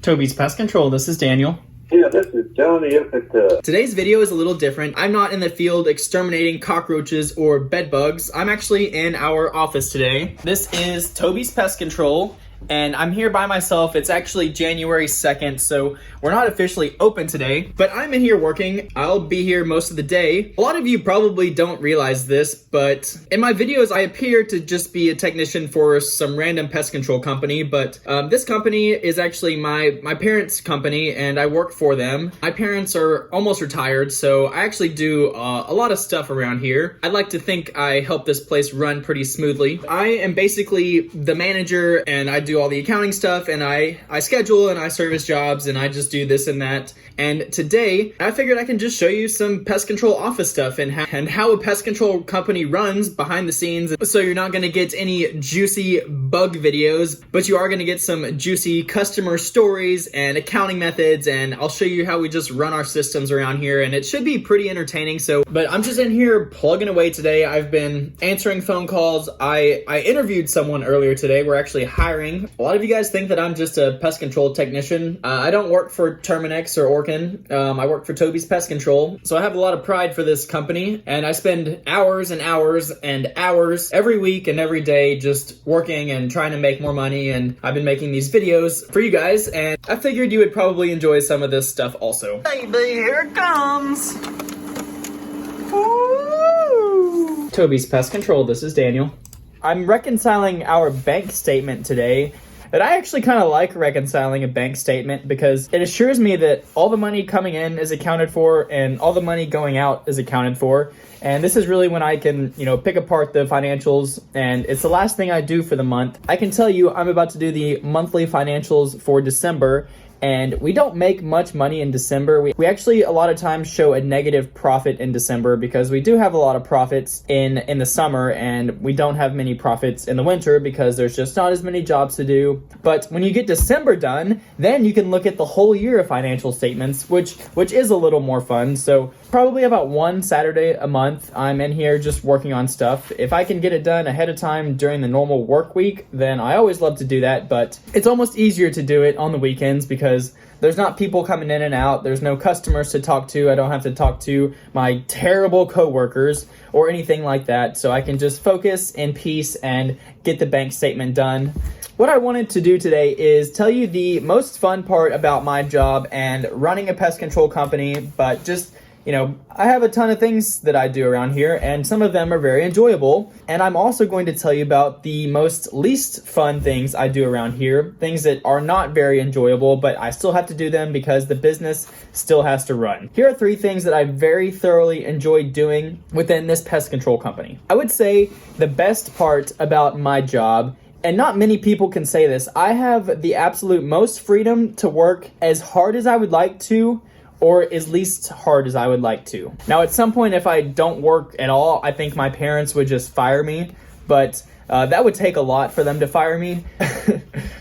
Toby's Pest Control, this is Daniel. Yeah, this is Johnny up at the... Today's video is a little different. I'm not in the field exterminating cockroaches or bed bugs. I'm actually in our office today. This is Toby's Pest Control, and I'm here by myself. It's actually January 2nd, so we're not officially open today, but I'm in here working. I'll be here most of the day. A lot of you probably don't realize this, but in my videos, I appear to just be a technician for some random pest control company, but this company is actually my parents' company, and I work for them. My parents are almost retired, so I actually do a lot of stuff around here. I'd like to think I help this place run pretty smoothly. I am basically the manager, and I do all the accounting stuff, and I schedule and I service jobs, and I just do this and that. And today I figured I can just show you some pest control office stuff and how a pest control company runs behind the scenes. So you're not going to get any juicy bug videos, but you are going to get some juicy customer stories and accounting methods, and I'll show you how we just run our systems around here, and it should be pretty entertaining. But I'm just in here plugging away today. I've been answering phone calls. I interviewed someone earlier today. We're actually hiring. A lot of you guys think that I'm just a pest control technician. I don't work for Terminix or Orkin. I work for Toby's Pest Control. So I have a lot of pride for this company, and I spend hours and hours and hours every week and every day just working and trying to make more money, and I've been making these videos for you guys, and I figured you would probably enjoy some of this stuff also. Baby, here it comes! Woo! Toby's Pest Control, this is Daniel. I'm reconciling our bank statement today, but I actually kind of like reconciling a bank statement because it assures me that all the money coming in is accounted for and all the money going out is accounted for. And this is really when I can, pick apart the financials, and it's the last thing I do for the month. I can tell you I'm about to do the monthly financials for December, and we don't make much money in December. We actually a lot of times show a negative profit in December because we do have a lot of profits in the summer, and we don't have many profits in the winter because there's just not as many jobs to do. But when you get December done, then you can look at the whole year of financial statements, which is a little more fun. So probably about one Saturday a month, I'm in here just working on stuff. If I can get it done ahead of time during the normal work week, then I always love to do that, but it's almost easier to do it on the weekends because there's not people coming in and out. There's no customers to talk to. I don't have to talk to my terrible coworkers or anything like that. So I can just focus in peace and get the bank statement done. What I wanted to do today is tell you the most fun part about my job and running a pest control company, but just I have a ton of things that I do around here, and some of them are very enjoyable. And I'm also going to tell you about the most least fun things I do around here, things that are not very enjoyable, but I still have to do them because the business still has to run. Here are 3 things that I very thoroughly enjoy doing within this pest control company. I would say the best part about my job, and not many people can say this, I have the absolute most freedom to work as hard as I would like to, or as least hard as I would like to. Now, at some point, if I don't work at all, I think my parents would just fire me, but that would take a lot for them to fire me.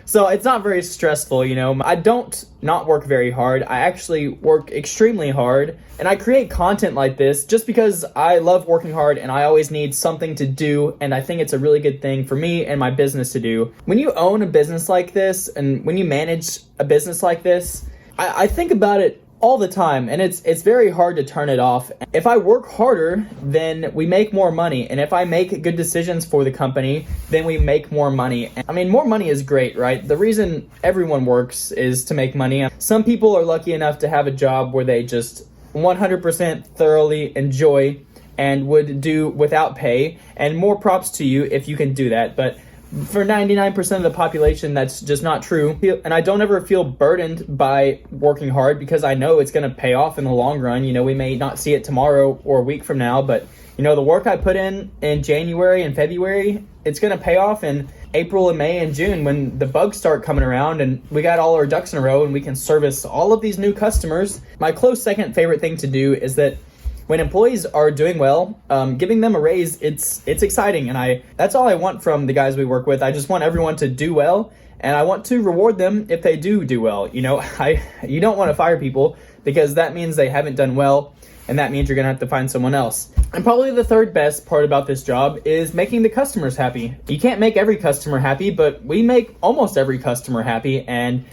So it's not very stressful, I don't not work very hard. I actually work extremely hard, and I create content like this just because I love working hard and I always need something to do, and I think it's a really good thing for me and my business to do. When you own a business like this and when you manage a business like this, I think about it all the time, and it's very hard to turn it off. If I work harder, then we make more money, and if I make good decisions for the company, then we make more money. I mean, more money is great, right? The reason everyone works is to make money. Some people are lucky enough to have a job where they just 100% thoroughly enjoy and would do without pay, and more props to you if you can do that. But for 99% of the population, that's just not true. And I don't ever feel burdened by working hard because I know it's going to pay off in the long run. We may not see it tomorrow or a week from now, but the work I put in January and February, it's going to pay off in April and May and June when the bugs start coming around and we got all our ducks in a row and we can service all of these new customers. My close second favorite thing to do is that when employees are doing well, giving them a raise, it's exciting, and that's all I want from the guys we work with. I just want everyone to do well, and I want to reward them if they do well. You don't want to fire people because that means they haven't done well. and that means you're gonna have to find someone else. And probably the third best part about this job is making the customers happy. You can't make every customer happy, but we make almost every customer happy. And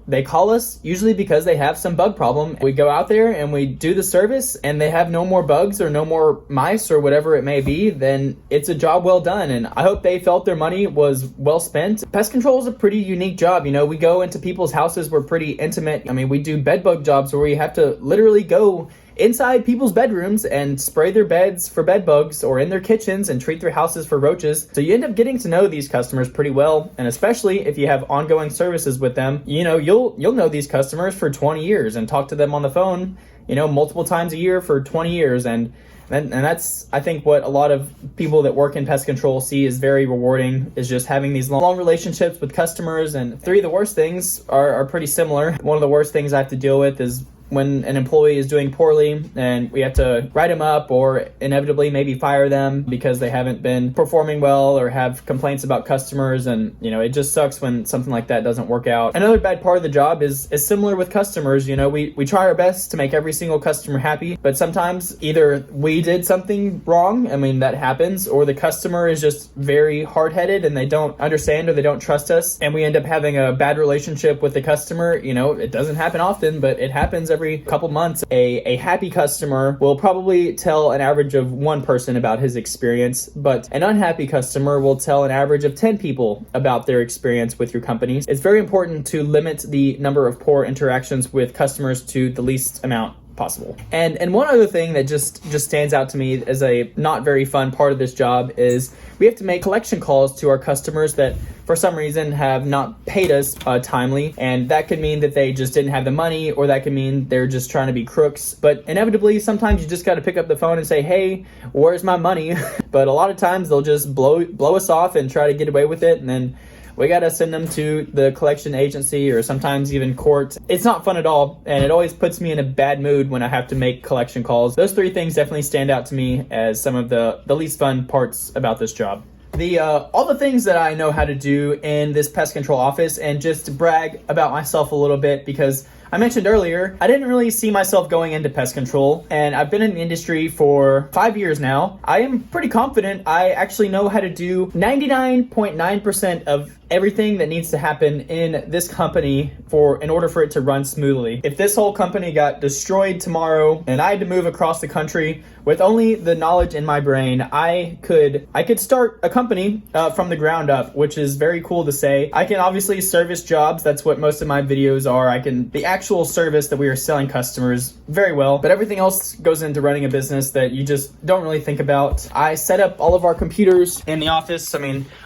they call us usually because they have some bug problem. We go out there and we do the service, and they have no more bugs or no more mice or whatever it may be, then it's a job well done. And I hope they felt their money was well spent. Pest control is a pretty unique job. We go into people's houses. We're pretty intimate. We do bed bug jobs where we have to literally go inside people's bedrooms and spray their beds for bed bugs, or in their kitchens and treat their houses for roaches. So you end up getting to know these customers pretty well, and especially if you have ongoing services with them, you'll know these customers for 20 years and talk to them on the phone, multiple times a year for 20 years. And that's, I think, what a lot of people that work in pest control see is very rewarding, is just having these long relationships with customers. And three of the worst things are pretty similar. One of the worst things I have to deal with is when an employee is doing poorly and we have to write them up or inevitably maybe fire them because they haven't been performing well or have complaints about customers. And it just sucks when something like that doesn't work out. Another bad part of the job is similar with customers. We try our best to make every single customer happy, but sometimes either we did something wrong, that happens, or the customer is just very hard-headed and they don't understand or they don't trust us, and we end up having a bad relationship with the customer. It doesn't happen often, but it happens every couple months. A happy customer will probably tell an average of one person about his experience, but an unhappy customer will tell an average of 10 people about their experience with your company. It's very important to limit the number of poor interactions with customers to the least amount possible. And one other thing that just stands out to me as a not very fun part of this job is we have to make collection calls to our customers that for some reason have not paid us timely, and that could mean that they just didn't have the money, or that could mean they're just trying to be crooks. But inevitably, sometimes you just got to pick up the phone and say, hey, where's my money? But a lot of times they'll just blow us off and try to get away with it, and then we gotta send them to the collection agency or sometimes even court. It's not fun at all, and it always puts me in a bad mood when I have to make collection calls. Those three things definitely stand out to me as some of the least fun parts about this job. All the things that I know how to do in this pest control office, and just to brag about myself a little bit, because I mentioned earlier, I didn't really see myself going into pest control, and I've been in the industry for 5 years now. I am pretty confident I actually know how to do 99.9% of everything that needs to happen in this company in order for it to run smoothly. If this whole company got destroyed tomorrow and I had to move across the country, with only the knowledge in my brain, I could start a company from the ground up, which is very cool to say. I can obviously service jobs. That's what most of my videos are. The actual service that we are selling customers very well, but everything else goes into running a business that you just don't really think about. I set up all of our computers in the office.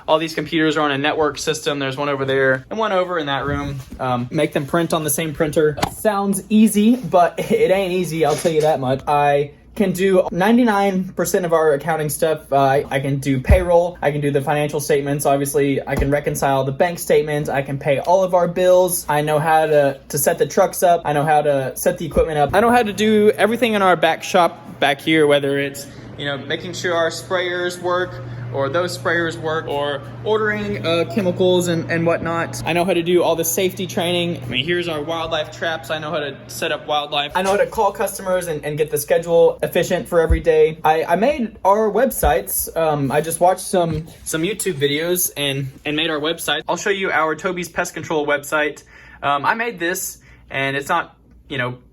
All these computers are on a network system. There's one over there and one over in that room. Make them print on the same printer. Sounds easy, but it ain't easy, I'll tell you that much. I can do 99% of our accounting stuff. I can do payroll. I can do the financial statements. Obviously, I can reconcile the bank statements. I can pay all of our bills. I know how to set the trucks up. I know how to set the equipment up. I know how to do everything in our back shop back here, whether it's making sure our sprayers work, or those sprayers work, or ordering chemicals and whatnot. I know how to do all the safety training. Here's our wildlife traps. I know how to set up wildlife. I know how to call customers and get the schedule efficient for every day. I made our websites. I just watched some YouTube videos and made our website. I'll show you our Toby's Pest Control website. I made this, and it's not,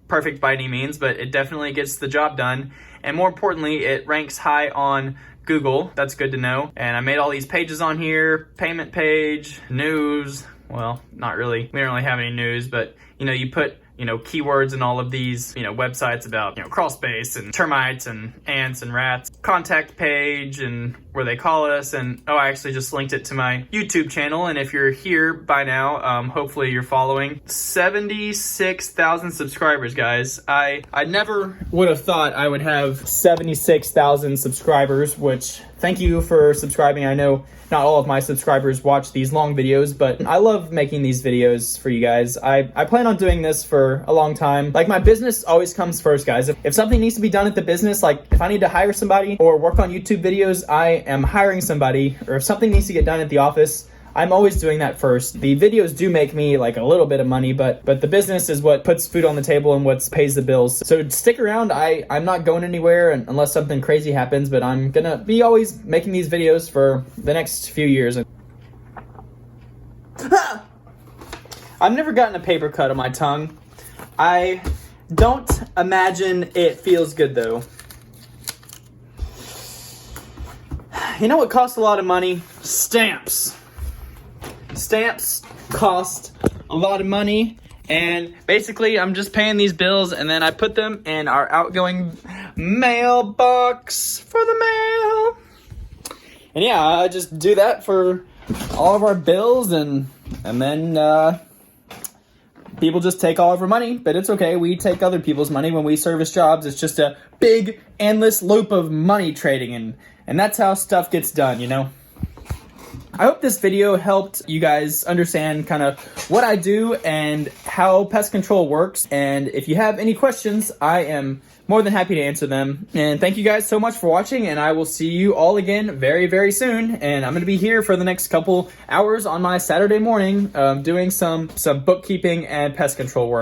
perfect by any means, but it definitely gets the job done. And more importantly, it ranks high on Google. That's good to know. And I made all these pages on here: payment page, news. Well, not really. We don't really have any news, but you put keywords in all of these websites about crawl space and termites and ants and rats. Contact page and where they call us. And I actually just linked it to my YouTube channel. And if you're here by now, hopefully you're following. 76,000 subscribers, guys. I never would have thought I would have 76,000 subscribers, which thank you for subscribing. I know not all of my subscribers watch these long videos, but I love making these videos for you guys. I plan on doing this for a long time. My business always comes first, guys. If something needs to be done at the business, if I need to hire somebody or work on YouTube videos, I am hiring somebody. Or if something needs to get done at the office, I'm always doing that first. The videos do make me like a little bit of money, but the business is what puts food on the table and what pays the bills. So stick around. I'm not going anywhere unless something crazy happens, but I'm gonna be always making these videos for the next few years. I've never gotten a paper cut on my tongue. I don't imagine it feels good though. You know what costs a lot of money? Stamps. Stamps cost a lot of money, and basically I'm just paying these bills and then I put them in our outgoing mailbox for the mail. And yeah, I just do that for all of our bills, and then people just take all of our money, but it's okay. We take other people's money when we service jobs. It's just a big, endless loop of money trading, and that's how stuff gets done, you know? I hope this video helped you guys understand kind of what I do and how pest control works. And if you have any questions, I am more than happy to answer them. And thank you guys so much for watching, and I will see you all again very, very soon. And I'm going to be here for the next couple hours on my Saturday morning doing some bookkeeping and pest control work.